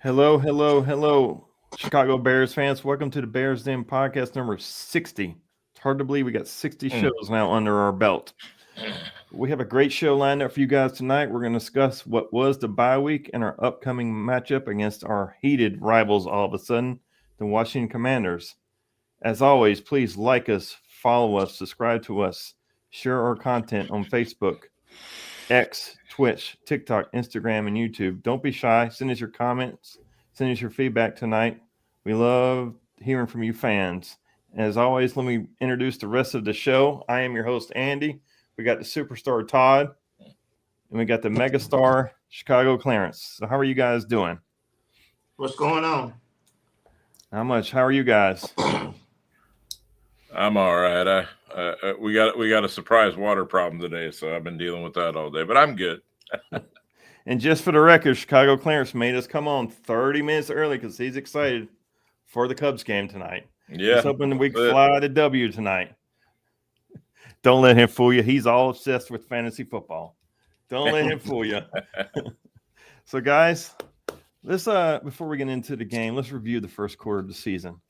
Hello, hello, hello, Chicago Bears fans. Welcome to the Bears Den podcast number 60. It's hard to believe we got 60 shows now under our belt. We have a great show lined up for you guys tonight. We're going to discuss what was the bye week and our upcoming matchup against our heated rivals all of a sudden, the Washington Commanders. As always, please like us, follow us, subscribe to us, share our content on Facebook, X, Twitch, TikTok, Instagram, and YouTube. Don't be shy. Send us your comments. Send us your feedback tonight. We love hearing from you fans. As always, let me introduce the rest of the show. I am your host, Andy. We got the superstar, Todd. And we got the megastar, Chicago Clarence. So how are you guys doing? What's going on? How much? How are you guys? I'm all right. We got a surprise water problem today, so I've been dealing with that all day. But I'm good. And just for the record, Chicago Clarence made us come on 30 minutes early because he's excited for the Cubs game tonight. Yeah, he's hoping we can fly the W tonight. Don't let him fool you. He's all obsessed with fantasy football. Don't let him fool you. So, guys, let's before we get into the game, let's review the first quarter of the season.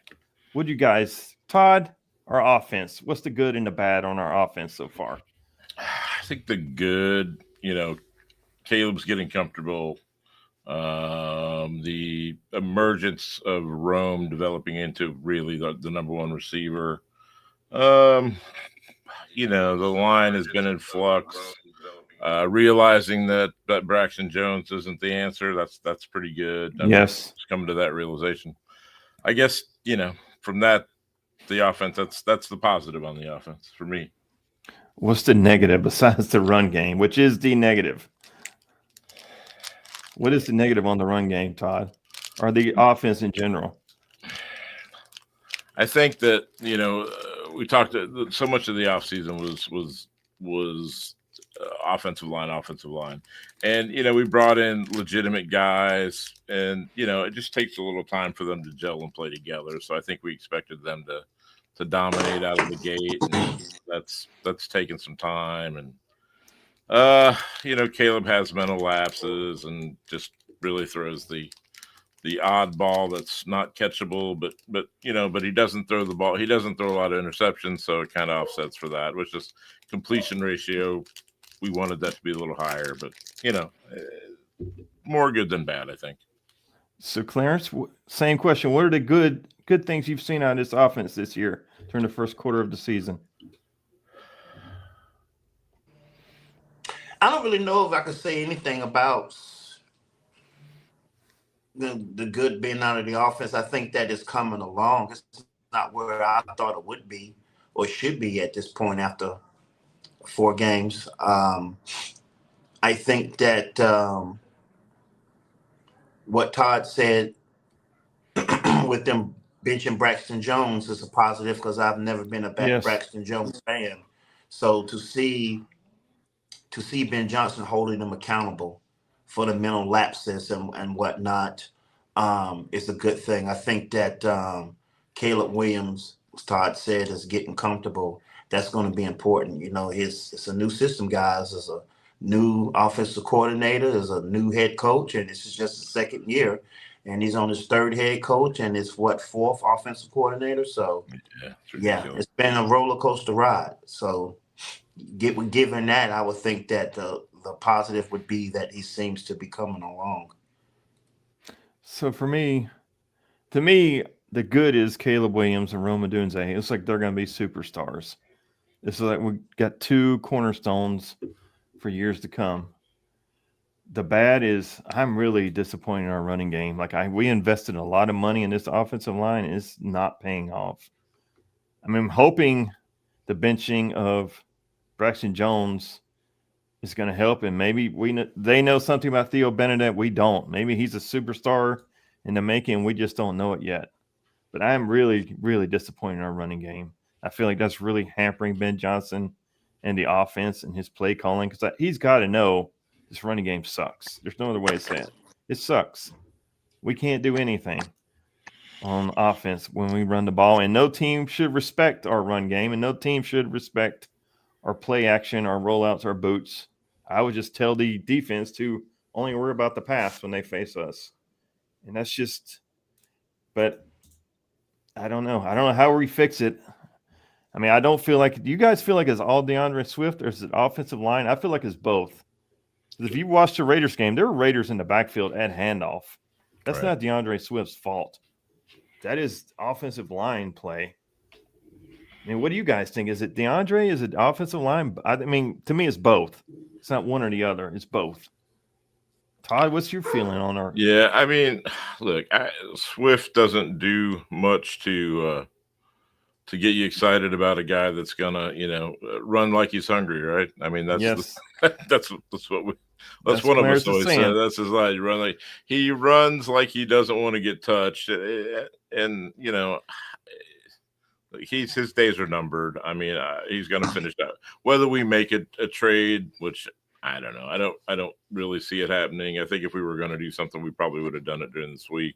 Would you guys, Todd? Our offense, what's the good and the bad on our offense so far? I think the good, Caleb's getting comfortable. The emergence of Rome developing into really the number one receiver. The line has been in flux. Realizing that Braxton Jones isn't the answer, that's pretty good. Yes, just coming to that realization. I guess from that. The offense, that's the positive on the offense for me. What's the negative besides the run game, which is the negative? What is the negative on the run game, Todd, or the offense in general? I think that we talked so much of the offseason was offensive line, and we brought in legitimate guys, and it just takes a little time for them to gel and play together. So I think we expected them to dominate out of the gate, and that's taken some time. And Caleb has mental lapses and just really throws the odd ball that's not catchable, but he doesn't throw the ball. He doesn't throw a lot of interceptions, so it kind of offsets for that, which is completion ratio. We wanted that to be a little higher, but more good than bad, I think. So, Clarence, same question. What are the good things you've seen out of this offense this year during the first quarter of the season? I don't really know if I could say anything about the good being out of the offense. I think that is coming along. It's not where I thought it would be or should be at this point after 4 games. I think that what Todd said with them benching Braxton Jones is a positive because I've never been a Braxton Jones fan. So to see Ben Johnson holding them accountable for the mental lapses and whatnot is a good thing. I think that Caleb Williams, as Todd said, is getting comfortable. That's going to be important. It's a new system, guys. It's a new offensive coordinator. There's a new head coach, and this is just the second year. And he's on his 3rd head coach, and it's 4th offensive coordinator. So, it's been a roller coaster ride. So, given that, I would think that the positive would be that he seems to be coming along. So, to me, the good is Caleb Williams and Rome Odunze. It's like they're going to be superstars. It's like we got 2 cornerstones for years to come. The bad is I'm really disappointed in our running game. We invested a lot of money in this offensive line. It's not paying off. I'm hoping the benching of Braxton Jones is going to help, and maybe they know something about Theo Bennett we don't. Maybe he's a superstar in the making. We just don't know it yet. But I'm really, really disappointed in our running game. I feel like that's really hampering Ben Johnson and the offense and his play calling because he's got to know this running game sucks. There's no other way to say it. It sucks. We can't do anything on offense when we run the ball, and no team should respect our run game, and no team should respect our play action, our rollouts, our boots. I would just tell the defense to only worry about the pass when they face us. And that's just, but I don't know. I don't know how we fix it. I mean, I don't feel like, do you guys feel like it's all DeAndre Swift or is it offensive line? I feel like it's both. If you watch the Raiders game, there were Raiders in the backfield at handoff. That's not DeAndre Swift's fault. That is offensive line play. I mean, what do you guys think? Is it DeAndre? Is it offensive line? I mean, to me, it's both. It's not one or the other. It's both. Todd, what's your feeling on our? Yeah, I mean, look, Swift doesn't do much to get you excited about a guy that's gonna, run like he's hungry, right? I mean, that's that's one of us always said. That's his line. He runs like he doesn't want to get touched, and his days are numbered. I mean, he's going to finish that. Whether we make it a trade, which I don't know. I don't really see it happening. I think if we were going to do something, we probably would have done it during this week.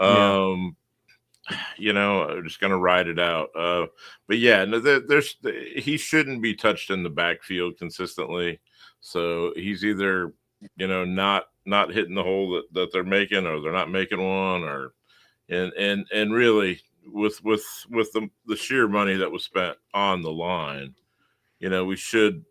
I'm just going to ride it out. But yeah, no, he shouldn't be touched in the backfield consistently. So he's either, not hitting the hole that they're making, or they're not making one, and really with the sheer money that was spent on the line, we should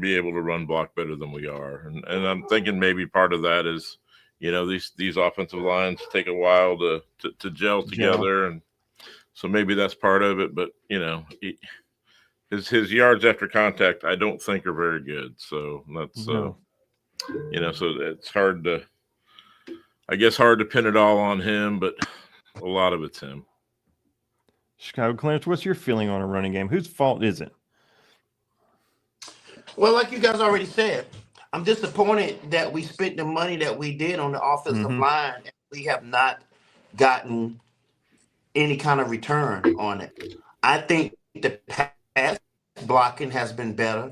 be able to run block better than we are. And I'm thinking maybe part of that is, these offensive lines take a while to gel together. And so maybe that's part of it, but his yards after contact, I don't think are very good. So that's, so it's hard to pin it all on him, but a lot of it's him. Chicago Clarence, what's your feeling on a running game? Whose fault is it? Well, like you guys already said, I'm disappointed that we spent the money that we did on the offensive line, and we have not gotten any kind of return on it. I think the pass blocking has been better,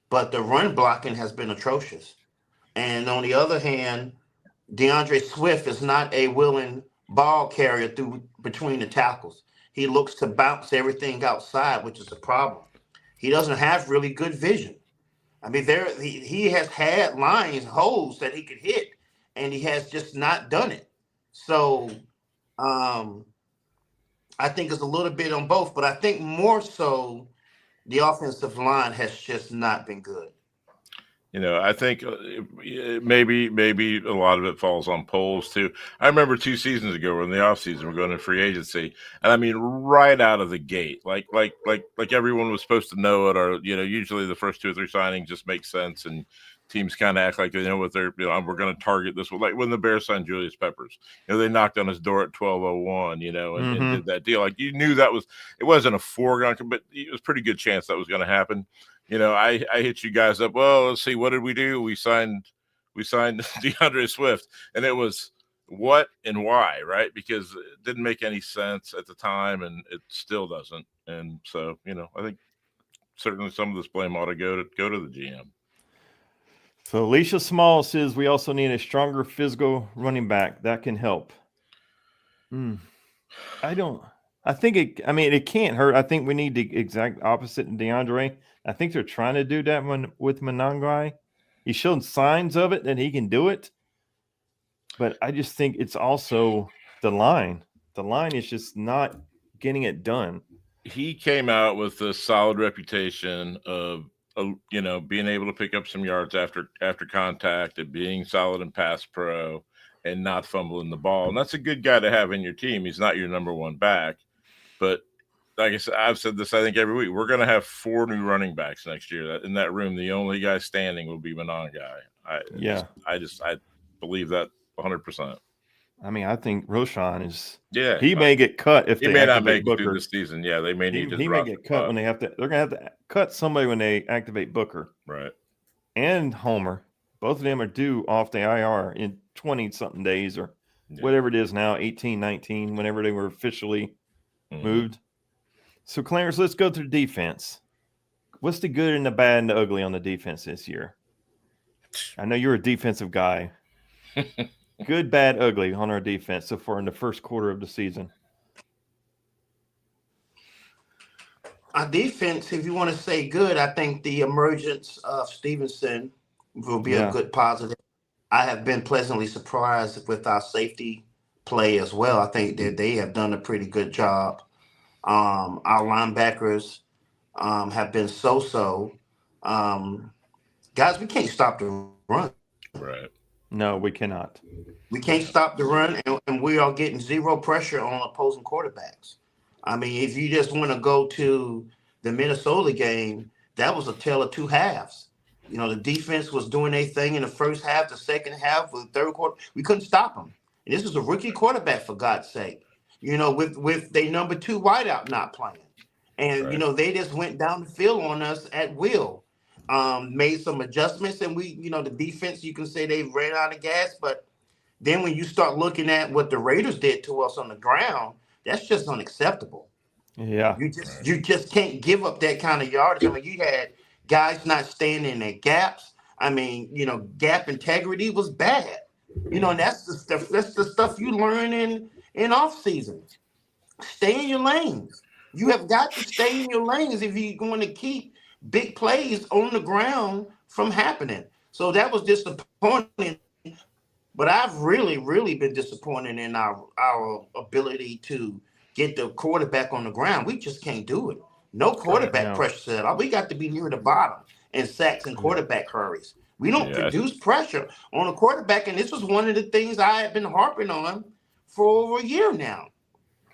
but the run blocking has been atrocious. And on the other hand, DeAndre Swift is not a willing ball carrier between the tackles. He looks to bounce everything outside, which is a problem. He doesn't have really good vision. I mean, he has had holes that he could hit, and he has just not done it. So I think it's a little bit on both, but I think more so the offensive line has just not been good. I think maybe a lot of it falls on Poles too. I remember 2 seasons ago, we're in the offseason, we're going to free agency, and I mean, right out of the gate, like everyone was supposed to know it, or usually the first 2 or 3 signings just make sense, and teams kind of act like they know what they're. We're going to target this one. Like when the Bears signed Julius Peppers, they knocked on his door at 12:01, and did that deal. Like you knew it wasn't a foregone, but it was a pretty good chance that was going to happen. I hit you guys up. Well, let's see, what did we do? We signed DeAndre Swift, and it was what and why, right? Because it didn't make any sense at the time, and it still doesn't. And so, I think certainly some of this blame ought to go to the GM. So Alicia Small says we also need a stronger physical running back that can help. I think it can't hurt. I think we need the exact opposite in DeAndre. I think they're trying to do that one with Monangai. He's shown signs of it that he can do it. But I just think it's also the line. The line is just not getting it done. He came out with a solid reputation of being able to pick up some yards after contact, and being solid in pass pro, and not fumbling the ball. And that's a good guy to have in your team. He's not your number one back, but like I said, I've said this, I think every week, we're going to have 4 new running backs next year. In that room, the only guy standing will be Monangai. I believe that 100%. I mean, I think Roschon is. Yeah, he may get cut if he they may not make Booker it through the season. Yeah, they may need to. He may get cut when they have to. They're going to have to cut somebody when they activate Booker, right? And Homer. Both of them are due off the IR in 20-something days, or whatever it is now, 18, 19, whenever they were officially moved. So, Clarence, let's go through defense. What's the good and the bad and the ugly on the defense this year? I know you're a defensive guy. Good, bad, ugly on our defense so far in the first quarter of the season. Our defense, if you want to say good, I think the emergence of Stevenson will be a good positive. I have been pleasantly surprised with our safety play as well. I think that they have done a pretty good job. Our linebackers have been so. Guys, we can't stop the run. Right. No, we cannot. We can't stop the run, and we are getting zero pressure on opposing quarterbacks. I mean, if you just want to go to the Minnesota game, that was a tale of two halves. You know, the defense was doing their thing in the first half, the second half, the third quarter. We couldn't stop them. And this was a rookie quarterback, for God's sake. You know, with their number 2 wideout not playing. And, Right. you know, they just went down the field on us at will. Made some adjustments, and the defense, you can say they ran out of gas, but then when you start looking at what the Raiders did to us on the ground, that's just unacceptable. Yeah. You just can't give up that kind of yardage. I mean, you had guys not staying in their gaps. I mean, gap integrity was bad. And that's the stuff you learn in off season. Stay in your lanes. You have got to stay in your lanes if you're going to keep big plays on the ground from happening. So that was disappointing. But I've really, really been disappointed in our ability to get the quarterback on the ground. We just can't do it. No quarterback pressure at all. We got to be near the bottom in sacks and quarterback hurries. We don't produce pressure on a quarterback, and this was one of the things I have been harping on for over a year now.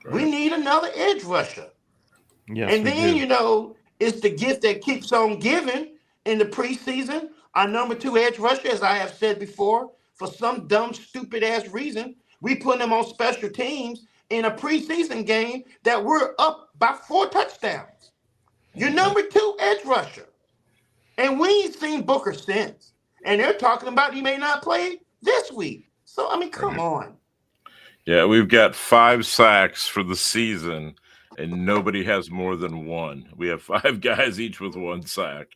Right. We need another edge rusher. Yes, and then, it's the gift that keeps on giving in the preseason. Our number 2 edge rusher, as I have said before, for some dumb, stupid-ass reason, we put him on special teams in a preseason game that we're up by 4 touchdowns. Your number 2 edge rusher. And we ain't seen Booker since. And they're talking about he may not play this week. So, I mean, come on. Yeah, we've got 5 sacks for the season, and nobody has more than 1. We have 5 guys each with 1 sack.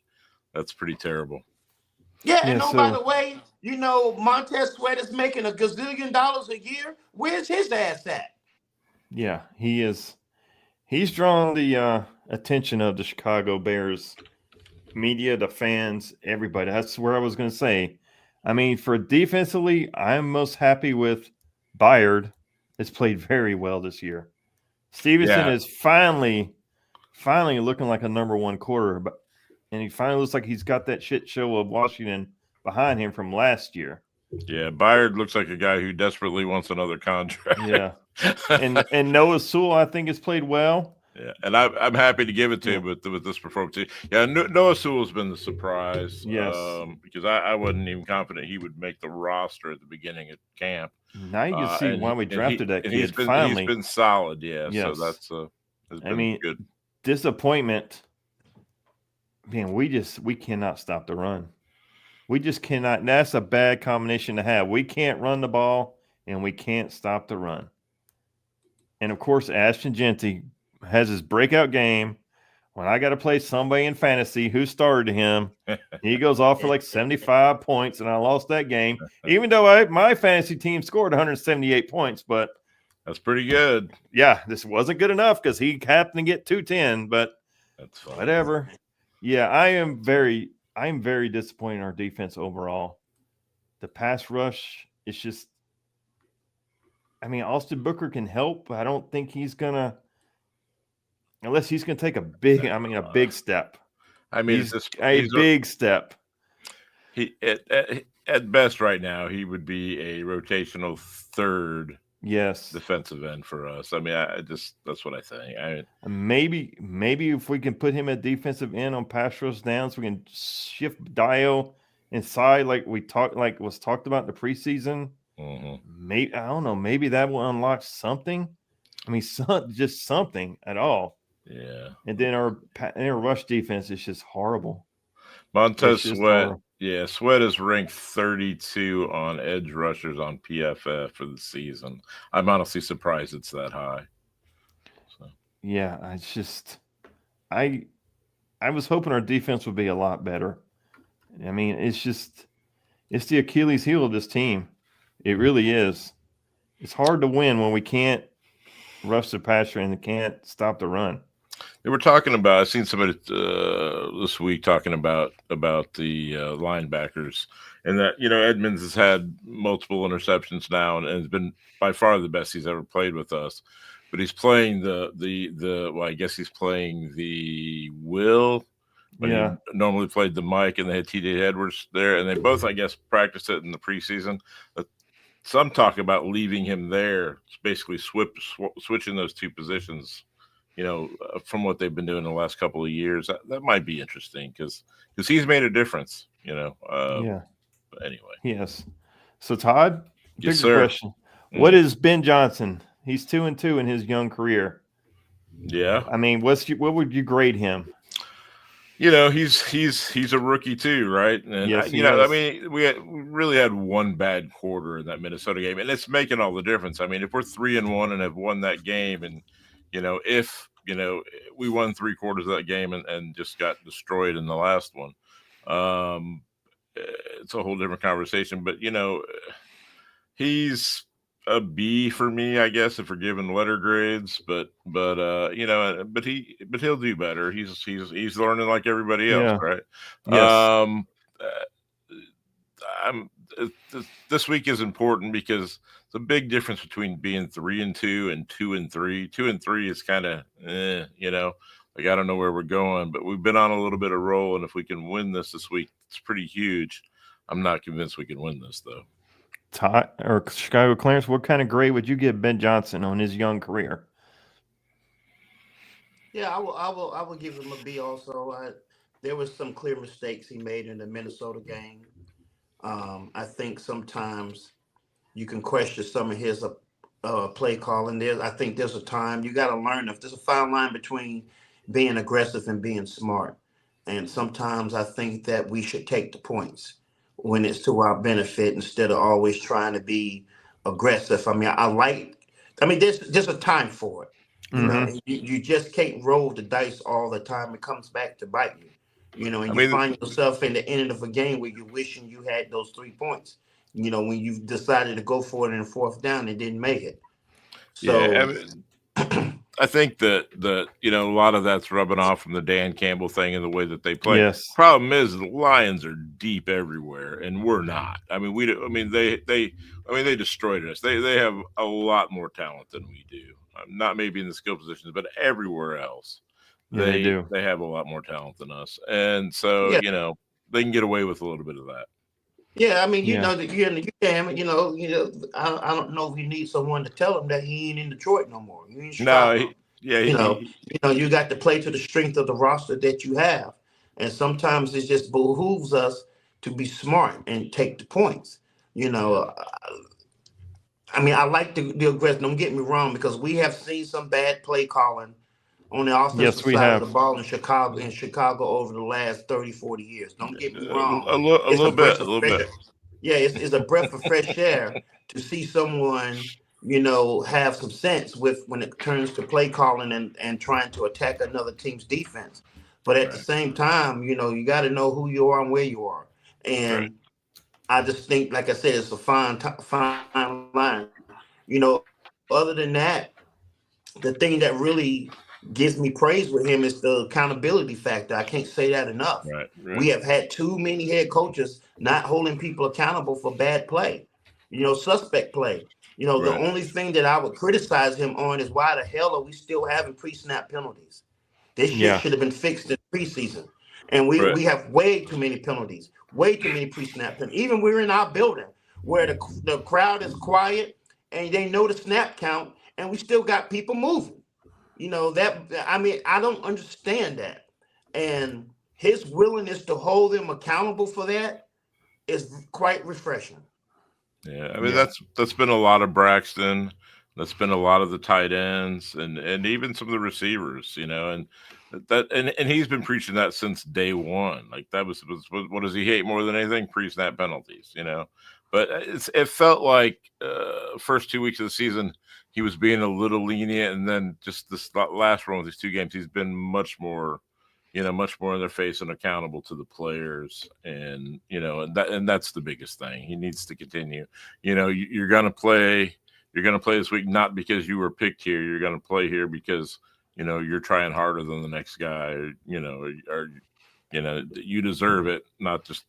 That's pretty terrible. Yeah, and by the way, Montez Sweat is making $1 gazillion a year. Where's his ass at? Yeah, he is. He's drawn the attention of the Chicago Bears media, the fans, everybody. That's where I was going to say. I mean, for defensively, I'm most happy with Byard. Has played very well this year. Stevenson is finally looking like a number 1 quarter, and he finally looks like he's got that shit show of Washington behind him from last year. Yeah, Byard looks like a guy who desperately wants another contract. Yeah, and Noah Sewell, I think, has played well. Yeah, and I'm happy to give it to him with this performance. Yeah, Noah Sewell's been the surprise. Yes, because I wasn't even confident he would make the roster at the beginning of camp. Now you can see why we drafted that kid. He's been solid. Yeah, yes. So that's good. Disappointment. Man, we cannot stop the run. We just cannot. That's a bad combination to have. We can't run the ball, and we can't stop the run. And of course, Ashton Jeanty has his breakout game. When I got to play somebody in fantasy who started him, he goes off for like 75 points, and I lost that game. Even though my fantasy team scored 178 points, but that's pretty good. Yeah, this wasn't good enough because he happened to get 210, but that's fine. Whatever. Yeah, I'm very disappointed in our defense overall. The pass rush, it's just, I mean, Austin Booker can help, but I don't think he's gonna. Unless he's going to take a big step. I mean, he's a big step. He at best right now, he would be a rotational 3rd defensive end for us. I mean, that's what I think. Maybe if we can put him at defensive end on pass rush downs, we can shift Dio inside like was talked about in the preseason. Mm-hmm. Maybe I don't know. Maybe that will unlock something. I mean, just something at all. Yeah. And then our rush defense is just horrible. Montez Sweat. Yeah, Sweat is ranked 32 on edge rushers on PFF for the season. I'm honestly surprised it's that high. So. Yeah, it's just I was hoping our defense would be a lot better. I mean, it's the Achilles heel of this team. It really is. It's hard to win when we can't rush the passer and can't stop the run. They were talking about. I've seen somebody this week talking about the linebackers, and that Edmonds has had multiple interceptions now, and has been by far the best he's ever played with us. But he's playing well, I guess he's playing the Will. But he normally played the Mike, and they had TJ Edwards there, and they both, I guess, practiced it in the preseason. Some talk about leaving him there, basically switching those two positions, from what they've been doing the last couple of years. That might be interesting because he's made a difference, yeah. But anyway. Yes. So, Todd, yes, sir. Question. What is Ben Johnson? He's 2-2 in his young career. Yeah. I mean, what would you grade him? He's a rookie too, right? And yes, I mean, we really had one bad quarter in that Minnesota game, and it's making all the difference. I mean, if we're 3-1 and have won that game, and if we won 3 quarters of that game and just got destroyed in the last one, it's a whole different conversation. But he's a B for me, I guess, if we're giving letter grades, but he'll do better. He's learning like everybody else, right? Yes. This week is important because it's a big difference between being 3-2 and 2-3. 2-3 is kind of, like I don't know where we're going, but we've been on a little bit of roll, and if we can win this week, it's pretty huge. I'm not convinced we can win this though. Todd or Chicago Clarence, what kind of grade would you give Ben Johnson on his young career? Yeah, I will give him a B also. There was some clear mistakes he made in the Minnesota game. I think sometimes you can question some of his play calling. I think there's a time you got to learn if there's a fine line between being aggressive and being smart. And sometimes I think that we should take the points when it's to our benefit instead of always trying to be aggressive. I mean, there's a time for it. You just can't roll the dice all the time. It comes back to bite you. And you find yourself in the end of a game where you're wishing you had those 3 points. When you've decided to go for it in 4th down and didn't make it. So yeah, I think that a lot of that's rubbing off from the Dan Campbell thing and the way that they play. Yes. Problem is the Lions are deep everywhere, and we're not. I mean, they destroyed us. They have a lot more talent than we do. Not maybe in the skill positions, but everywhere else. They do. They have a lot more talent than us, and so they can get away with a little bit of that. Yeah, I mean, you know that you're in the game. I don't know if you need someone to tell him that he ain't in Detroit no more. You in Chicago. You got to play to the strength of the roster that you have, and sometimes it just behooves us to be smart and take the points. I mean, I like the aggression. Don't get me wrong, because we have seen some bad play calling on the offensive side of the ball in Chicago over the last 30, 40 years. Don't get me wrong. A little bit. Yeah, it's a breath of fresh air to see someone, have some sense when it turns to play calling and trying to attack another team's defense. But at the same time, you got to know who you are and where you are. And I just think, like I said, it's a fine line. Other than that, the thing that really gives me praise with him is the accountability factor. I can't say that enough. Right. We have had too many head coaches not holding people accountable for bad play, suspect play. The only thing that I would criticize him on is why the hell are we still having pre-snap penalties? This shit should have been fixed in preseason. And we have way too many penalties, way too many pre-snap penalties. Even we're in our building where the crowd is quiet and they know the snap count and we still got people moving. I don't understand that. And his willingness to hold them accountable for that is quite refreshing. Yeah, I mean that's been a lot of Braxton. That's been a lot of the tight ends and even some of the receivers, and he's been preaching that since day one. Like that was what does he hate more than anything? Pre-snap penalties, But it felt like first 2 weeks of the season he was being a little lenient, and then just this last run with these 2 games, he's been much more in their face and accountable to the players, and and that's the biggest thing. He needs to continue. You're gonna play this week not because you were picked here. You're gonna play here because you're trying harder than the next guy. Or you deserve it, not just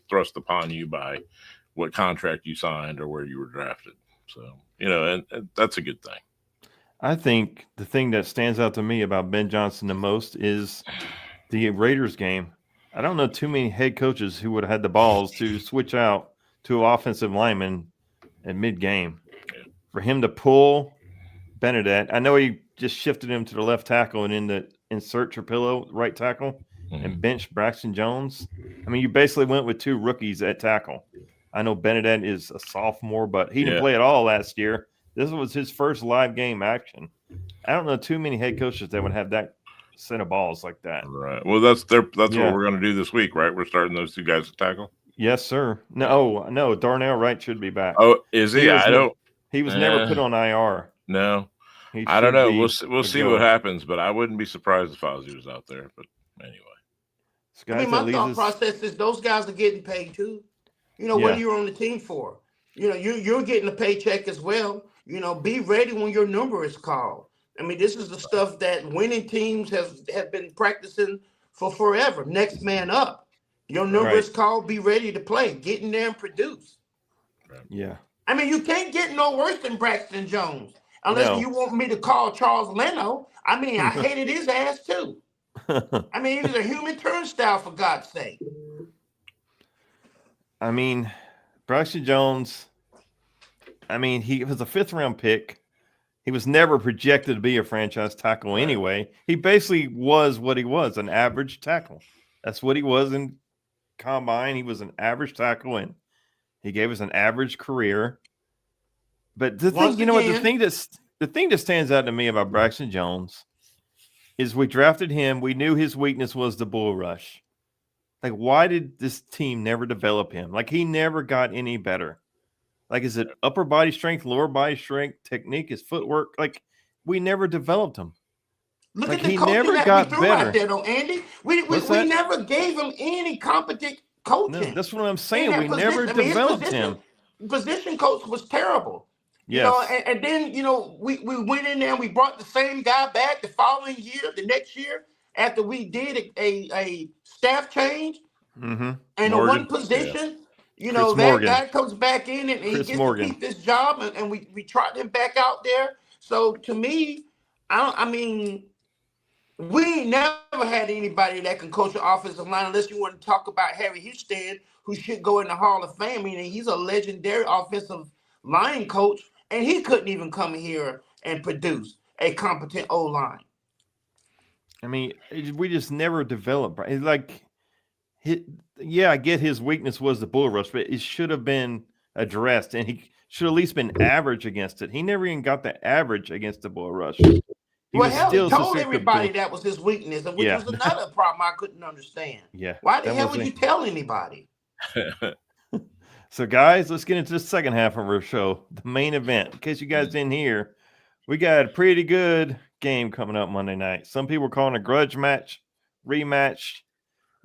thrust upon you by what contract you signed or where you were drafted. So, and that's a good thing. I think the thing that stands out to me about Ben Johnson the most is the Raiders game. I don't know too many head coaches who would have had the balls to switch out to an offensive lineman at mid-game. For him to pull Benedette, I know he just shifted him to the left tackle and insert Trapillo, right tackle, and bench Braxton Jones. I mean, you basically went with 2 rookies at tackle. I know Benedette is a sophomore, but he didn't play at all last year. This was his first live game action. I don't know too many head coaches that would have that set of balls like that. Right. Well, that's what we're going to do this week, right? We're starting those 2 guys to tackle. Yes, sir. No, Darnell Wright should be back. Oh, is he? He was never put on IR. No, I don't know. We'll see what happens, but I wouldn't be surprised if Ozzie was out there. But anyway, my thought process is those guys are getting paid too. What are you on the team for? You're getting a paycheck as well. Be ready when your number is called. I mean, this is the stuff that winning teams have been practicing for forever. Next man up. Your number is called. Be ready to play. Get in there and produce. Yeah. I mean, you can't get no worse than Braxton Jones unless you want me to call Charles Leno. I mean, I hated his ass too. I mean, he was a human turnstile, for God's sake. I mean, Braxton Jones, he was a 5th-round pick. He was never projected to be a franchise tackle anyway. He basically was what he was, an average tackle. That's what he was in combine. He was an average tackle, and he gave us an average career. But the thing that stands out to me about Braxton Jones is we drafted him. We knew his weakness was the bull rush. Like, why did this team never develop him? Like, he never got any better. Like, is it upper body strength, lower body strength, technique, his footwork? Like, we never developed him. Look at the coaching that we threw out there, though, Andy. We never gave him any competent coaching. No, that's what I'm saying. We never developed him. Position coach was terrible. Yes. And then, we went in there and we brought the same guy back the following year, the next year, after we did a staff change. Mm-hmm. And in one position, that guy comes back in and he gets to keep this job, and we trot him back out there. So to me, we never had anybody that can coach an offensive line unless you want to talk about Harry Houston, who should go in the Hall of Fame. I mean, he's a legendary offensive line coach, and he couldn't even come here and produce a competent O-line. I mean, we just never developed. Like, I get his weakness was the bull rush, but it should have been addressed, and he should at least been average against it. He never even got the average against the bull rush. He told everybody that was his weakness, which was another problem I couldn't understand. Yeah. Why the hell would you tell anybody? So, guys, let's get into the second half of our show, the main event. In case you guys didn't hear, we got a pretty good game coming up Monday night. Some people are calling it a grudge match, rematch,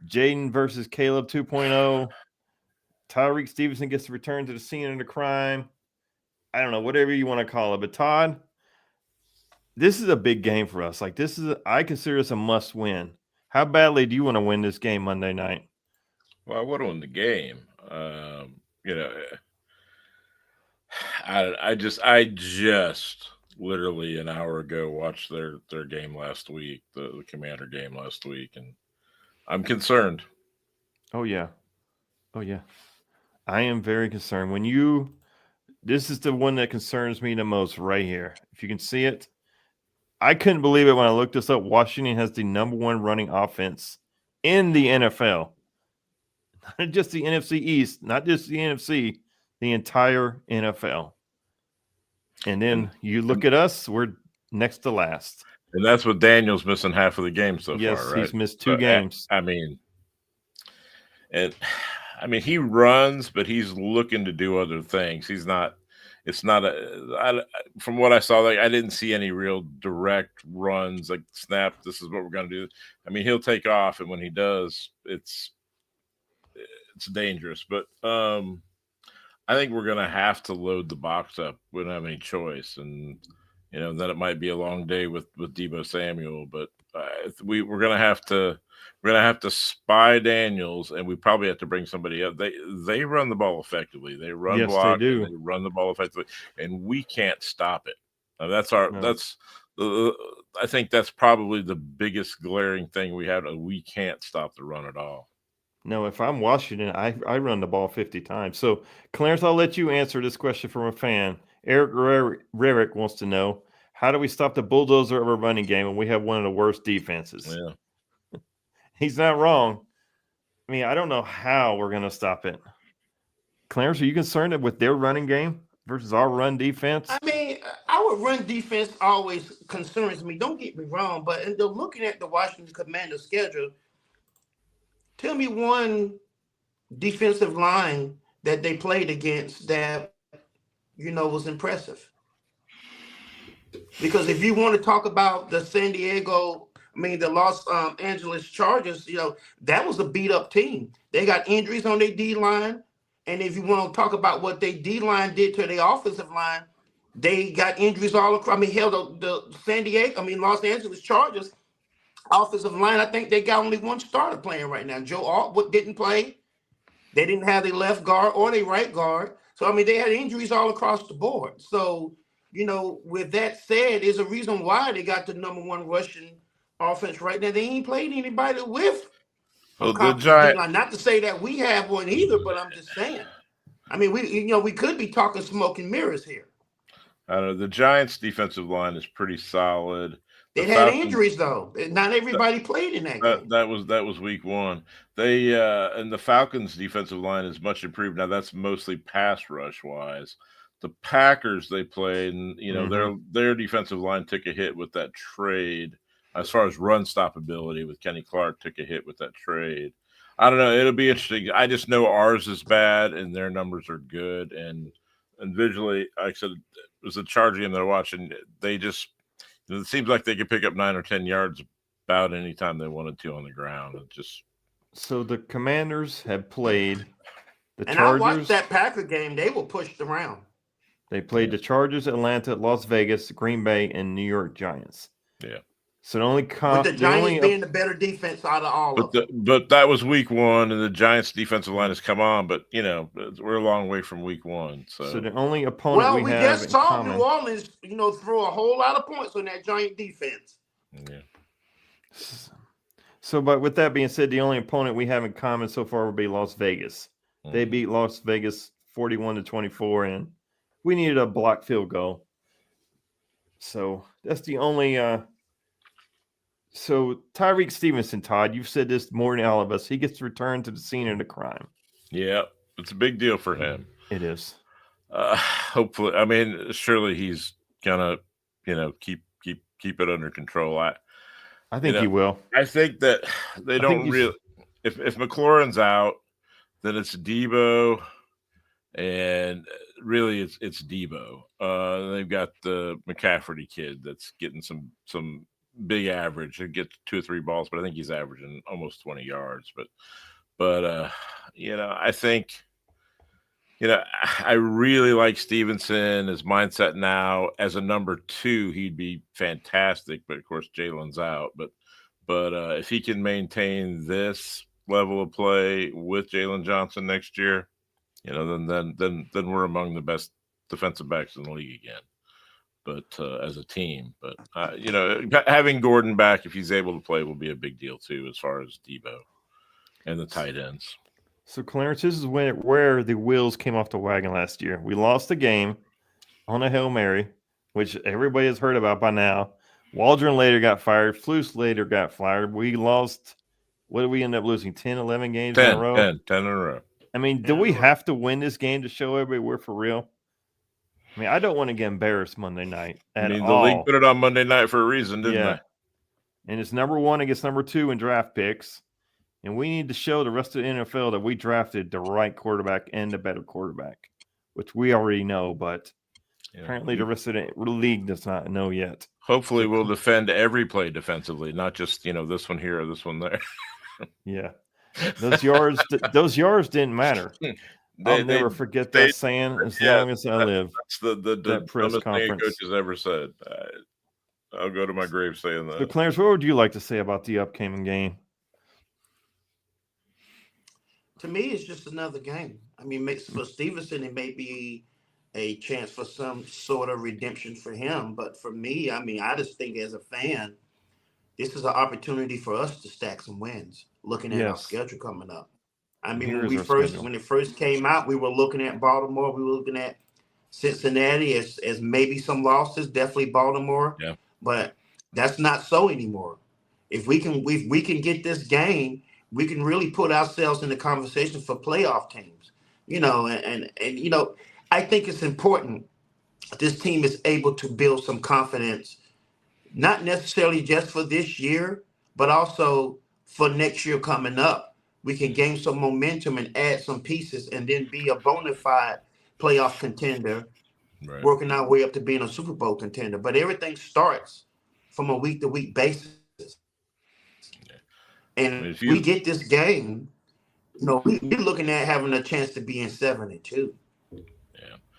Jaden versus Caleb 2.0. Tyreek Stevenson gets to return to the scene of the crime. I don't know, whatever you want to call it. But, Todd, this is a big game for us. Like, I consider this a must win. How badly do you want to win this game Monday night? Well, I want to win the game. I just literally an hour ago watched their game last week, the Commander game last week, and I'm concerned. Oh yeah. I am very concerned. This is the one that concerns me the most right here. If you can see it, I couldn't believe it when I looked this up. Washington has the #1 running offense in the NFL. Not just the NFC East, not just the NFC, the entire NFL. And then you look at us, we're next to last. And that's what Daniel's missing half of the game so far, right? Yes, he's missed 2 games. He runs, but he's looking to do other things. From what I saw, I didn't see any real direct runs, like snap, this is what we're going to do. I mean, he'll take off, and when he does, it's dangerous. But I think we're going to have to load the box up. We don't have any choice. And, then it might be a long day with Deebo Samuel. But we're gonna have to spy Daniels, and we probably have to bring somebody up. They run the ball effectively. They run Yes, block. they do. And they run the ball effectively, and we can't stop it. I think that's probably the biggest glaring thing we have. We can't stop the run at all. No, if I'm Washington, I run the ball 50 times. So, Clarence, I'll let you answer this question from a fan. Eric Rarick wants to know, how do we stop the bulldozer of a running game when we have one of the worst defenses? Yeah. He's not wrong. I mean, I don't know how we're going to stop it. Clarence, are you concerned with their running game versus our run defense? I mean, our run defense always concerns me. Don't get me wrong, but looking at the Washington Commanders schedule, tell me one defensive line that they played against that, was impressive. Because if you want to talk about the the Los Angeles Chargers, that was a beat up team. They got injuries on their D line. And if you want to talk about what their D line did to their offensive line, they got injuries all across. I mean, hell, the Los Angeles Chargers offensive line, I think they got only one starter playing right now. Joe Altwood didn't play. They didn't have their left guard or their right guard. So, they had injuries all across the board. So, with that said, there's a reason why they got the number one rushing offense right now. They ain't played anybody with. Well, the Giants. Not to say that we have one either, but I'm just saying. I mean, we could be talking smoke and mirrors here. I don't know. The Giants' defensive line is pretty solid. They had injuries though. Not everybody played in that game. That was week one. They and the Falcons' defensive line is much improved. Now that's mostly pass rush wise. The Packers they played, and their defensive line took a hit with that trade. As far as run stoppability with Kenny Clark took a hit with that trade. I don't know. It'll be interesting. I just know ours is bad and their numbers are good. And visually, like I said, it was a Charger game that I watched, and they just it seems like they could pick up 9 or 10 yards about any time they wanted to on the ground. So the Commanders have played the and Chargers. I watched that Packer game. They were pushed around. They played the Chargers, Atlanta, Las Vegas, Green Bay, and New York Giants. Yeah. So with the Giants being the better defense out of all of them. But that was week one, and the Giants' defensive line has come on. But we're a long way from week one. So the only opponent we have just saw New Orleans, throw a whole lot of points on that Giant defense. Yeah. So, but with that being said, the only opponent we have in common so far would be Las Vegas. Mm-hmm. They beat Las Vegas 41-24, and we needed a block field goal. So that's the only. So Tyreek Stevenson, Todd, you've said this more than all of us. He gets to return to the scene of the crime. Yeah, it's a big deal for him. It is. Hopefully, surely he's gonna, keep it under control. I think he will. I think that they don't really. If McLaurin's out, then it's Deebo, and really it's Deebo. They've got the McCaffrey kid that's getting some big average. He gets 2 or 3 balls, but I think he's averaging almost 20 yards. But I think, I really like Stevenson. His mindset now as a number 2, he'd be fantastic. But of course, Jalen's out. But if he can maintain this level of play with Jalen Johnson next year, then we're among the best defensive backs in the league again. But as a team, having Gordon back, if he's able to play, will be a big deal too, as far as Deebo and the tight ends. So Clarence, this is where the wheels came off the wagon last year. We lost the game on a Hail Mary, which everybody has heard about by now. Waldron later got fired. Flus later got fired. We lost. What did we end up losing? 10, 11 games in a row? 10 in a row. Do we have to win this game to show everybody we're for real? I don't want to get embarrassed Monday night at all. The league put it on Monday night for a reason, didn't they? And it's number 1 against number 2 in draft picks. And we need to show the rest of the NFL that we drafted the right quarterback and the better quarterback, which we already know, but apparently the rest of the league does not know yet. Hopefully we'll defend every play defensively, not just, this one here or this one there. Yeah. Those yards didn't matter. I'll never forget that saying as long as I live. That's the that press dumbest thing a conference. coach has ever said. I'll go to my grave saying that. So, Clarence, what would you like to say about the upcoming game? To me, it's just another game. I mean, for Stevenson, it may be a chance for some sort of redemption for him. But for me, I mean, I just think as a fan, this is an opportunity for us to stack some wins, looking at our schedule coming up. I mean, when it first came out, we were looking at Baltimore. We were looking at Cincinnati as maybe some losses, definitely Baltimore. Yeah. But that's not so anymore. If we can get this game, we can really put ourselves in the conversation for playoff teams. You know, and you know, I think it's important this team is able to build some confidence, not necessarily just for this year, but also for next year coming up. We can gain some momentum and add some pieces and then be a bona fide playoff contender, Right. working our way up to being a Super Bowl contender. But everything starts from a week-to-week basis. And if we get this game, you know, we're looking at having a chance to be in 7-2.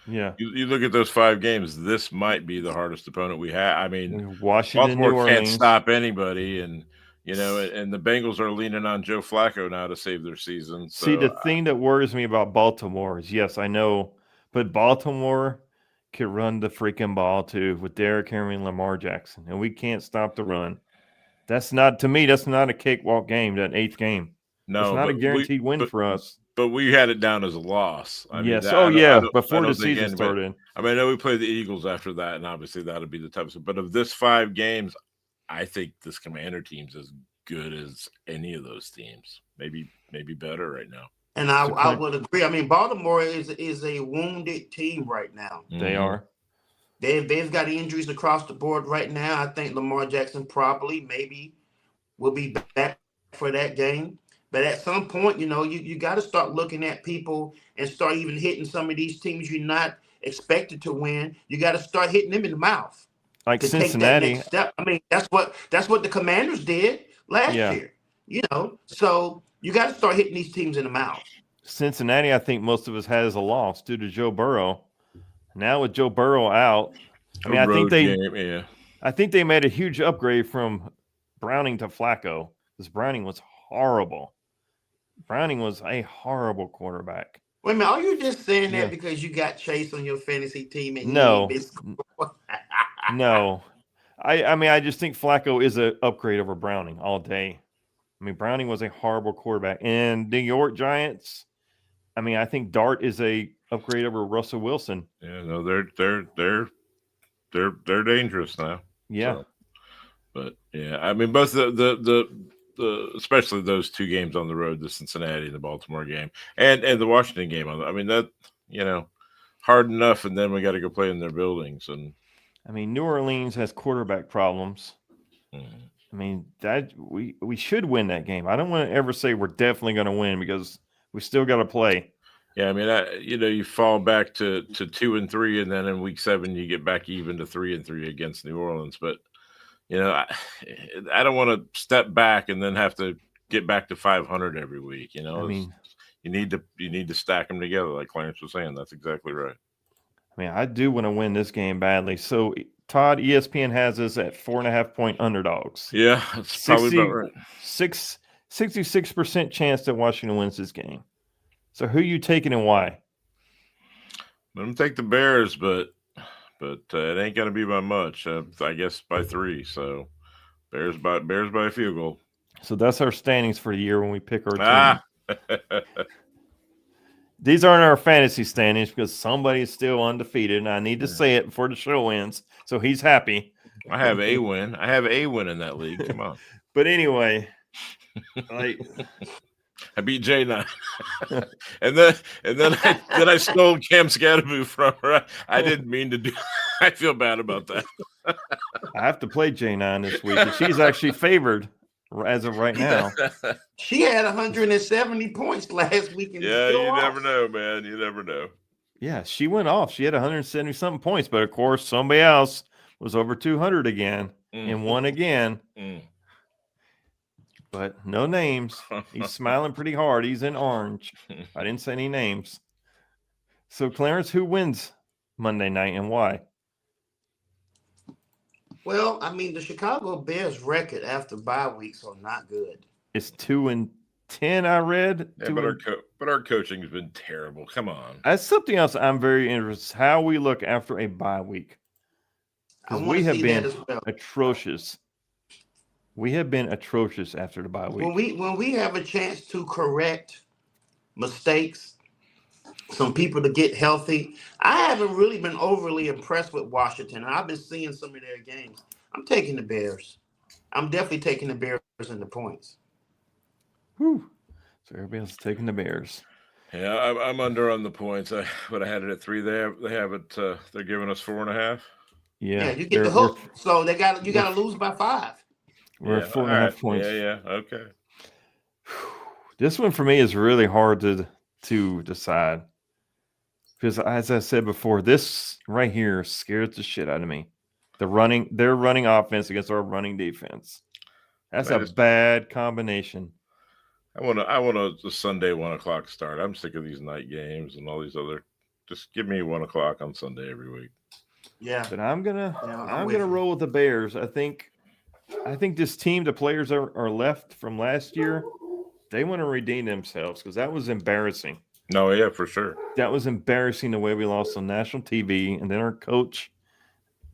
Yeah. You look at those 5 games, this might be the hardest opponent we have. I mean, Washington, New Orleans can't stop anybody, and you know, and the Bengals are leaning on Joe Flacco now to save their season. So, see, the thing that worries me about Baltimore is, yes, I know, but Baltimore could run the freaking ball too with Derrick Henry and Lamar Jackson, and we can't stop the run. That's not a cakewalk game. That 8th game, no, it's not a guaranteed win for us. But we had it down as a loss. I yes. mean, before the season started. I mean, I know we played the Eagles after that, and obviously that'll be the toughest. But of this 5 games, I think this Commander team's as good as any of those teams. Maybe better right now. And I would agree. I mean, Baltimore is a wounded team right now. They are. They've got injuries across the board right now. I think Lamar Jackson maybe will be back for that game. But at some point, you know, you got to start looking at people and start even hitting some of these teams you're not expected to win. You got to start hitting them in the mouth. Like Cincinnati. Take that next step. I mean, that's what the Commanders did last year. You know, so you got to start hitting these teams in the mouth. Cincinnati, I think most of us has a loss due to Joe Burrow. Now with Joe Burrow out, I mean, I think they made a huge upgrade from Browning to Flacco, because Browning was horrible. Browning was a horrible quarterback. Wait a minute, are you just saying that because you got Chase on your fantasy team? And no. I mean, I just think Flacco is an upgrade over Browning all day. I mean, Browning was a horrible quarterback. And New York Giants, I mean, I think Dart is a upgrade over Russell Wilson. Yeah, no, they're dangerous now. Yeah. So, but yeah, I mean, both the especially those 2 games on the road, the Cincinnati and the Baltimore game, and the Washington game. I mean, that, you know, hard enough, and then we got to go play in their buildings. And I mean, New Orleans has quarterback problems. I mean, that we should win that game. I don't want to ever say we're definitely going to win, because we still got to play. Yeah, I mean, you know, you fall back to 2-3, and then in week 7 you get back even to 3-3 against New Orleans. But you know, I don't want to step back and then have to get back to 500 every week. You know, I mean, you need to stack them together, like Clarence was saying. That's exactly right. I mean, I do want to win this game badly. So, Todd, ESPN has us at 4.5-point underdogs. Yeah, that's probably about right. 66% chance that Washington wins this game. So, who are you taking and why? I'm going to take the Bears, but it ain't going to be by much. I guess by 3. So, Bears by a field goal. So that's our standings for the year when we pick our team. These aren't our fantasy standings because somebody is still undefeated, and I need to say it before the show ends, so he's happy. I have a win. I have a win in that league. Come on. But anyway, I beat J9, and then I stole Cam Scatterby from her. I didn't mean to do. I feel bad about that. I have to play J9 this week, and she's actually favored as of right now. She had 170 points last week. Yeah, you never know, man. You never know. Yeah, she went off. She had 170 something points, but of course, somebody else was over 200 again and won again. But no names. He's smiling pretty hard. He's in orange. I didn't say any names. So, Clarence, who wins Monday night and why? Well, I mean, the Chicago Bears record after bye weeks are not good. It's 2-10. I read. Yeah, but our coaching has been terrible. Come on. That's something else I'm very interested. How we look after a bye week, because we have been atrocious. We have been atrocious after the bye week. When we have a chance to correct mistakes, some people to get healthy. I haven't really been overly impressed with Washington. I've been seeing some of their games. I'm taking the Bears. I'm definitely taking the Bears in the points. Whew. So everybody else is taking the Bears. Yeah, I'm under on the points. But I had it at 3. They have it. They're giving us 4.5. Yeah, you get the hook. So you got to lose by 5. We're at 4.5 points. Yeah. Okay. This one for me is really hard to decide. Because as I said before, this right here scares the shit out of me. Their running offense against our running defense. That's a bad combination. I want a Sunday 1:00 start. I'm sick of these night games and all these other. Just give me 1:00 on Sunday every week. Yeah. But I'm gonna roll with the Bears. I think this team, the players are left from last year, they want to redeem themselves because that was embarrassing. No, yeah, for sure. That was embarrassing the way we lost on national TV. And then our coach,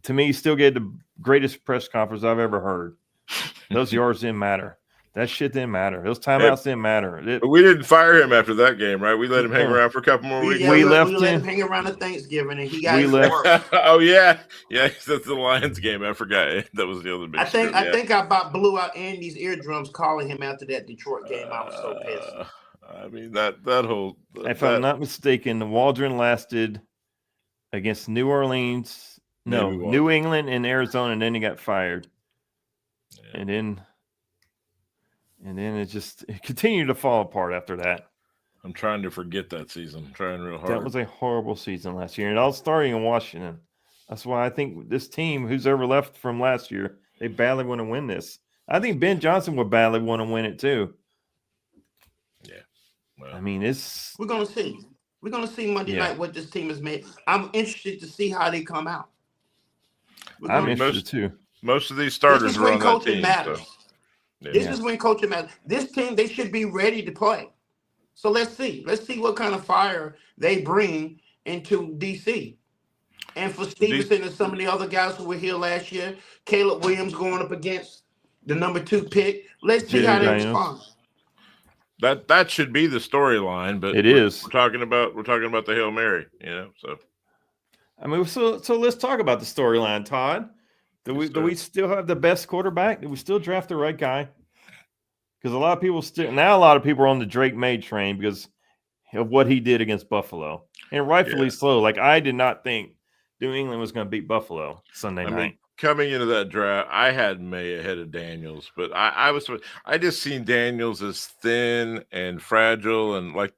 to me, still gave the greatest press conference I've ever heard. Those yards didn't matter. That shit didn't matter. Those timeouts didn't matter. But we didn't fire him after that game, right? We let him hang around for a couple more weeks. We let him hang around at Thanksgiving, and he got his work. Oh, yeah. Yeah, that's the Lions game. I forgot. That was the other big I think I about blew out Andy's eardrums calling him after that Detroit game. I was so pissed. I mean, that whole... I'm not mistaken, the Waldron lasted against New Orleans, New England and Arizona, and then he got fired. Yeah. And then it continued to fall apart after that. I'm trying to forget that season. I'm trying real hard. That was a horrible season last year. And it all starting in Washington. That's why I think this team, who's ever left from last year, they badly want to win this. I think Ben Johnson would badly want to win it too. Yeah. Well, I mean, we're gonna see. We're gonna see Monday night what this team has made. I'm interested to see how they come out. I'm interested too. Most of these starters are on that team. Matters. So. Yeah. This is when coaching matters. This team, they should be ready to play. So let's see. Let's see what kind of fire they bring into DC. And for Stevenson and some of the other guys who were here last year, Caleb Williams going up against the number 2 pick. Let's see how they respond. That should be the storyline, but we're talking about the Hail Mary, So I mean, so let's talk about the storyline, Todd. Do we still have the best quarterback? Do we still draft the right guy? Because a lot of people are on the Drake May train because of what he did against Buffalo, and rightfully so. Like, I did not think New England was going to beat Buffalo Sunday night. Mean, coming into that draft, I had May ahead of Daniels, but I just seen Daniels as thin and fragile and like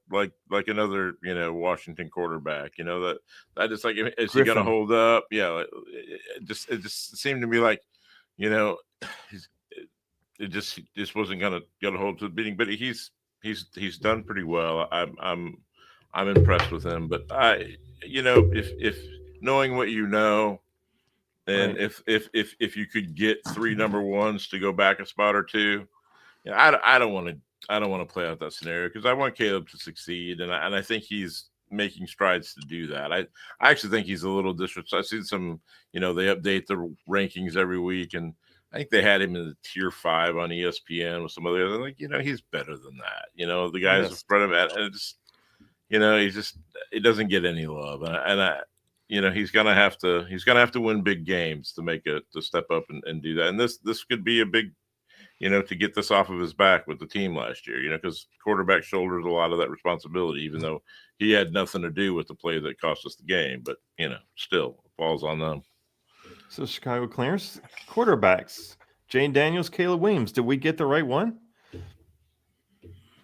another Washington quarterback. That just like, is he going to hold up? Yeah, it just seemed to me like it just wasn't going to hold to the beating. But he's done pretty well. I'm impressed with him. But if knowing what and right. if you could get 3 number 1s to go back a spot or 2, I don't want to play out that scenario because I want Caleb to succeed, and I think he's making strides to do that. I actually think he's a little disrespectful. I've seen some, they update the rankings every week, and I think they had him in the tier 5 on ESPN with some other. Like, he's better than that. The guys in front of it, and it just, it doesn't get any love, he's gonna have to win big games to make it to step up and do that. And this could be a big, to get this off of his back with the team last year, because quarterback shoulders a lot of that responsibility, even though he had nothing to do with the play that cost us the game. But still it falls on them. So Chicago Clarence, quarterbacks, Jane Daniels, Caleb Williams. Did we get the right one?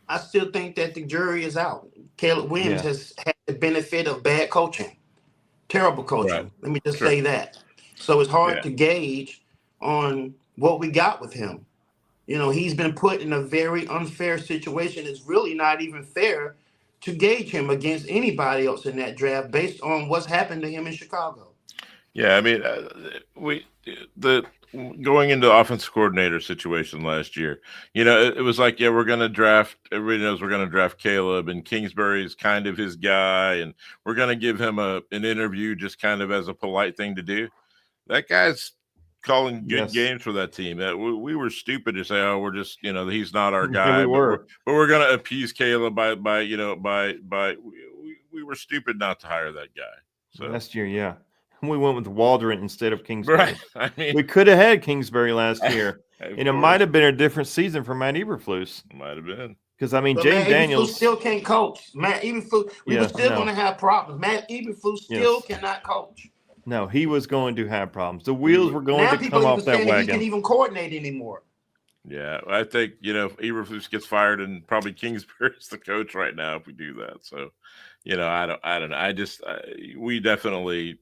I still think that the jury is out. Caleb Williams has had the benefit of bad coaching. Terrible coaching. Right. Let me just say that. So it's hard to gauge on what we got with him. He's been put in a very unfair situation. It's really not even fair to gauge him against anybody else in that draft based on what's happened to him in Chicago. Yeah, I mean, going into the offensive coordinator situation last year, it was like, yeah, we're going to draft. Everybody knows we're going to draft Caleb, and Kingsbury's kind of his guy, and we're going to give him an interview just kind of as a polite thing to do. That guy's calling good games for that team. We were stupid to say, oh, we're just, he's not our guy. We were, but we're going to appease Caleb by we were stupid not to hire that guy. So last year, yeah. We went with Waldron instead of Kingsbury. Right. I mean, we could have had Kingsbury last year, and it might have been a different season for Matt Eberflus. Might have been. Because, I mean, but James Matt Daniels Eberflus still can't coach. Matt Eberflus, we were still going to have problems. Matt Eberflus still cannot coach. No, he was going to have problems. The wheels were going to come off that wagon. He can even coordinate anymore. Yeah, I think, Eberflus gets fired and probably Kingsbury's the coach right now if we do that. So, I don't know. We definitely,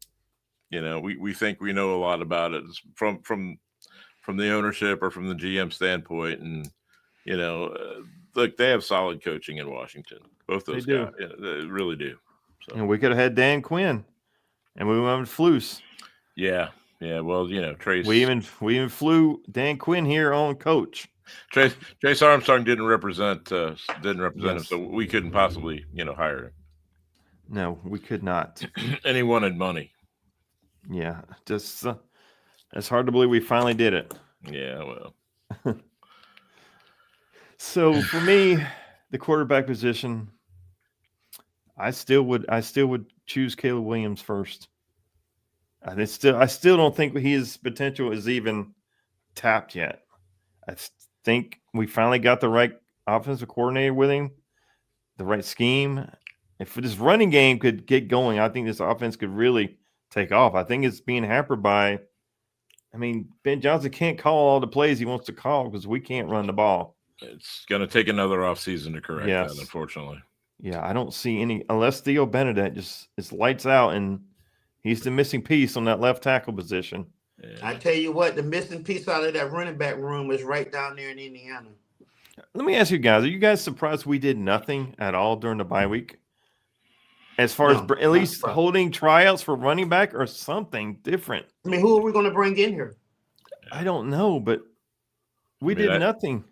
we think we know a lot about it from the ownership or from the GM standpoint. And, look, they have solid coaching in Washington. Both those guys. Yeah, they really do. So. And we could have had Dan Quinn. And we went with Flus. Yeah. Well, Trace. We even flew Dan Quinn here on coach. Trace Armstrong didn't represent him, so we couldn't possibly, hire him. No, we could not. And he wanted money. Yeah, just it's hard to believe we finally did it. Yeah, well. So for me, the quarterback position, I still would choose Caleb Williams first. I still don't think his potential is even tapped yet. I think we finally got the right offensive coordinator with him, the right scheme. If this running game could get going, I think this offense could really take off. I think it's being hampered by, Ben Johnson can't call all the plays he wants to call because we can't run the ball. It's going to take another offseason to correct that, unfortunately. Yeah, I don't see any unless Theo Bernadette just is lights out and he's the missing piece on that left tackle position. Yeah. I tell you what, the missing piece out of that running back room is right down there in Indiana. Let me ask you guys, are you guys surprised we did nothing at all during the bye week? As far as at least holding tryouts for running back or something different. Who are we going to bring in here? I don't know, but we did nothing.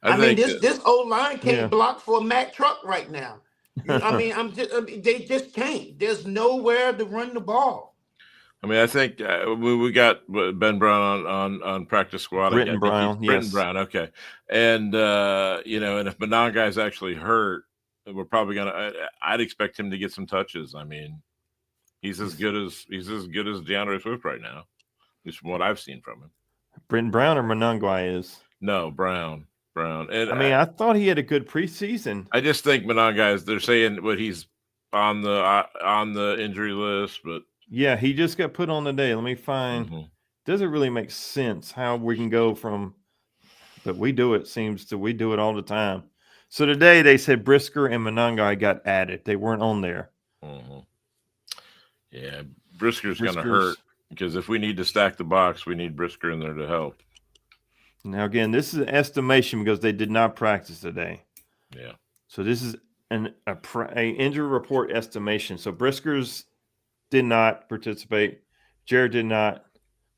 This old line can't block for a Mack truck right now. They just can't. There's nowhere to run the ball. I think we got Ben Brown on practice squad. Britton Brown, Britton Brown, okay. And and if Monangai is actually hurt, we're probably I'd expect him to get some touches. He's as good as DeAndre Swift right now, at least from what I've seen from him. Britton Brown or Monangai is? No, Brown. And I thought he had a good preseason. I just think Monangai, they're saying he's on the injury list, but yeah, he just got put on today. Let me find. Mm-hmm. Doesn't really make sense how we can go from, but we do it. We do it all the time. So today they said Brisker and Monangai got added. They weren't on there. Mm-hmm. Yeah, Brisker's going to hurt because if we need to stack the box, we need Brisker in there to help. Now, again, this is an estimation because they did not practice today. Yeah. So this is an injury report estimation. So Brisker's did not participate. Jared did not.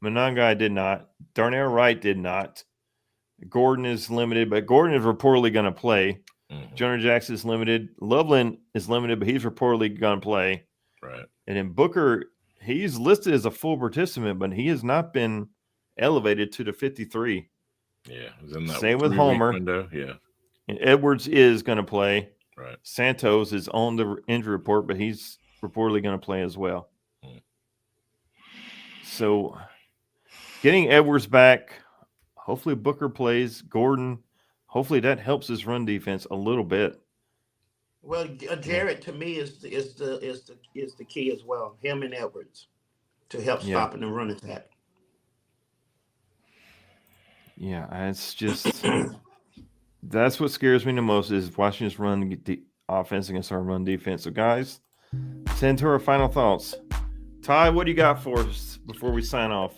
Monangai did not. Darnell Wright did not. Gordon is limited, but Gordon is reportedly going to play. Mm-hmm. Jonah Jackson is limited. Loveland is limited, but he's reportedly going to play. Right. And then Booker, he's listed as a full participant, but he has not been elevated to the 53. Yeah. In that same with Homer. Window. Yeah. And Edwards is going to play. Right. Santos is on the injury report, but he's reportedly going to play as well. So getting Edwards back, hopefully Booker plays. Gordon, hopefully that helps his run defense a little bit. Well, Jared to me is the key as well. Him and Edwards to help stopping the run attack. Yeah, it's just that's what scares me the most is watching us run the offense against our run defense. So guys, send to our final thoughts. Ty, what do you got for us before we sign off?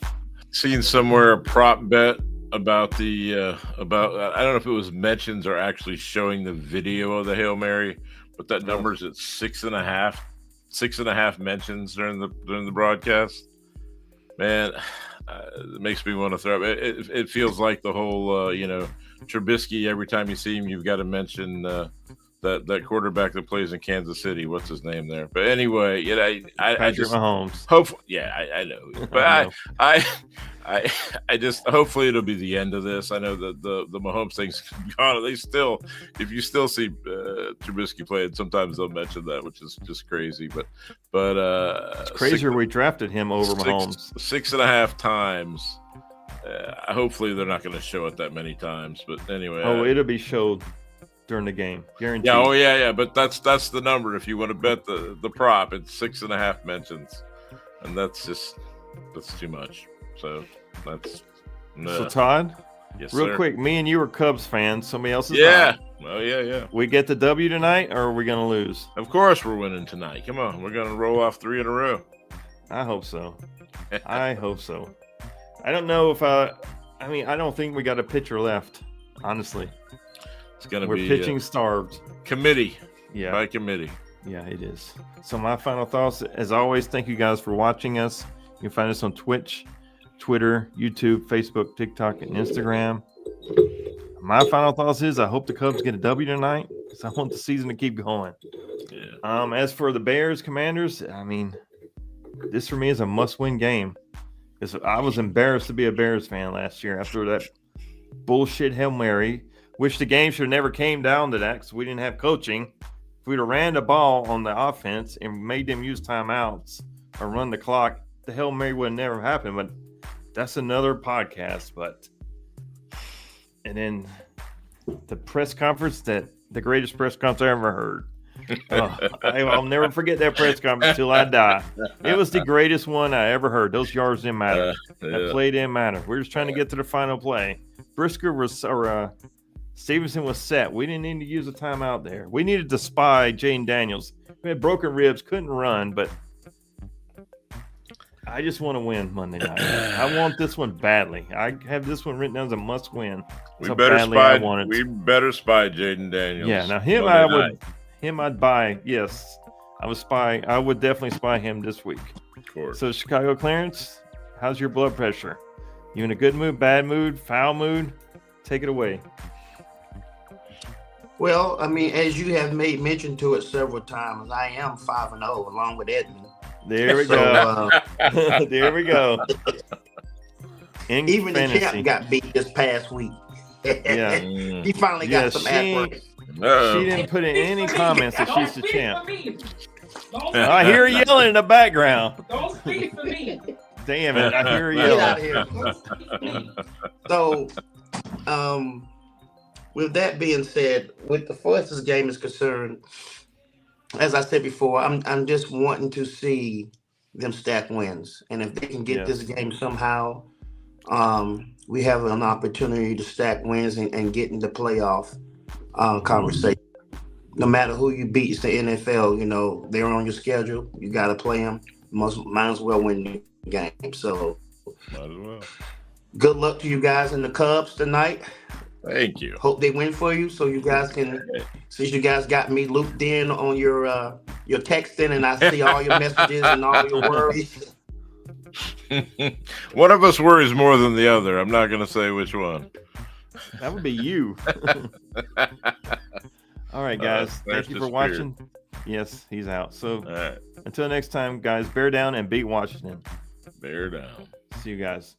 Seen somewhere a prop bet about I don't know if it was mentions or actually showing the video of the Hail Mary, but that number's at 6.5 mentions during the broadcast. Man, it makes me want to throw up. It feels like the whole, Trubisky. Every time you see him, you've got to mention that quarterback that plays in Kansas City. What's his name there? But anyway, I just Mahomes. Hopefully, I know, but I just hopefully it'll be the end of this. I know that the Mahomes thing's gone. If you still see Trubisky playing, sometimes they'll mention that, which is just crazy. But it's crazier we drafted him over Mahomes 6.5 times. Hopefully they're not going to show it that many times. But anyway, it'll be showed during the game, guaranteed. Yeah, but that's the number. If you want to bet the prop, it's 6.5 mentions, and that's too much. So that's So Todd, yes, real sir. quick, me and you are Cubs fans. Somebody else is Yeah. not. Oh yeah. We get the W tonight, or are we gonna lose? Of course we're winning tonight. Come on, we're gonna roll off 3 in a row. I hope so. I hope so. I don't know if I don't think we got a pitcher left. Honestly, It's gonna we're be pitching starved. committee. Yeah. By committee. Yeah, it is. So my final thoughts, as always, thank you guys for watching us. You can find us on Twitch, Twitter, YouTube, Facebook, TikTok, and Instagram. My final thoughts is I hope the Cubs get a W tonight because I want the season to keep going. Yeah. As for the Bears, Commanders, this for me is a must-win game because I was embarrassed to be a Bears fan last year after that bullshit Hail Mary. Wish the game should have never came down to that because we didn't have coaching. If we'd have ran the ball on the offense and made them use timeouts or run the clock, the Hail Mary would have never happened. But that's another podcast. And then the press conference, the greatest press conference I ever heard. I'll never forget that press conference till I die. It was the greatest one I ever heard. Those yards didn't matter. That play didn't matter. We're just trying to get to the final play. Stevenson was set. We didn't need to use a timeout there. We needed to spy Jayden Daniels. We had broken ribs, couldn't run, but I just want to win Monday night. I want this one badly. I have this one written down as a must win. We better spy Jayden Daniels. Yeah, now I'd buy. Yes, I would definitely spy him this week. Of course. So Chicago Clarence, how's your blood pressure? You in a good mood, bad mood, foul mood? Take it away. Well, as you have made mention to it several times, I am 5-0 along with Edmund. There we go. There we go. Even the champ got beat this past week. Yeah. He finally got some athletes. She didn't put in any comments that she's the champ. I hear her yelling in the background. Don't speak for me. Damn it, I hear her Get out yelling. of here. So, with that being said, with the far as this game is concerned, as I said before, I'm just wanting to see them stack wins, and if they can get this game somehow, we have an opportunity to stack wins and get in the playoff conversation. No matter who you beat, it's the NFL. They're on your schedule. You got to play them. Might as well win the game. So, might as well. Good luck to you guys in the Cubs tonight. Thank you. Hope they win for you, so you guys can. Since you guys got me looped in on your texting, and I see all your messages and all your worries. One of us worries more than the other. I'm not going to say which one. That would be you. All right, guys. Thank you for watching. Yes, he's out. So until next time, guys, bear down and beat Washington. Bear down. See you guys.